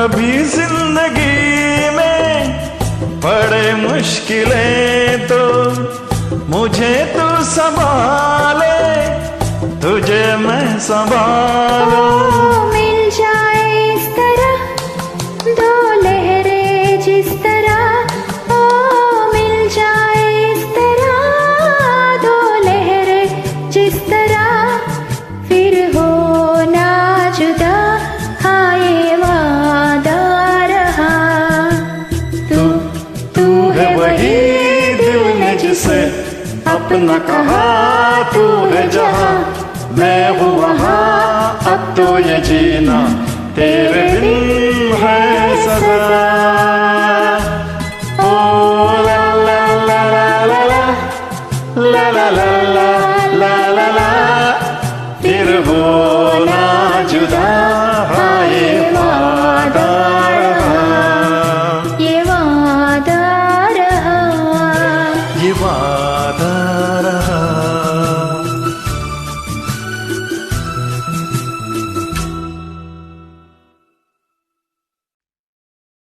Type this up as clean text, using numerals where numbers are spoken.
कभी जिंदगी में बड़े मुश्किलें तो मुझे तू संभाले, तुझे मैं संभालूं। मिल जाए इस तरह दो लहरें जिस तरह, ओ मिल जाए इस तरह दो लहरें जिस तरह, फिर हो ना जुदा, हाँ ये वादा रहा। तू है वही दिल ने जिसे अपना कहा, तू है जहां मैं हूँ वहां, अब तो ये जीना तेरे बिन है सजा। ओ ला ला ला ला ला ला ला ला ला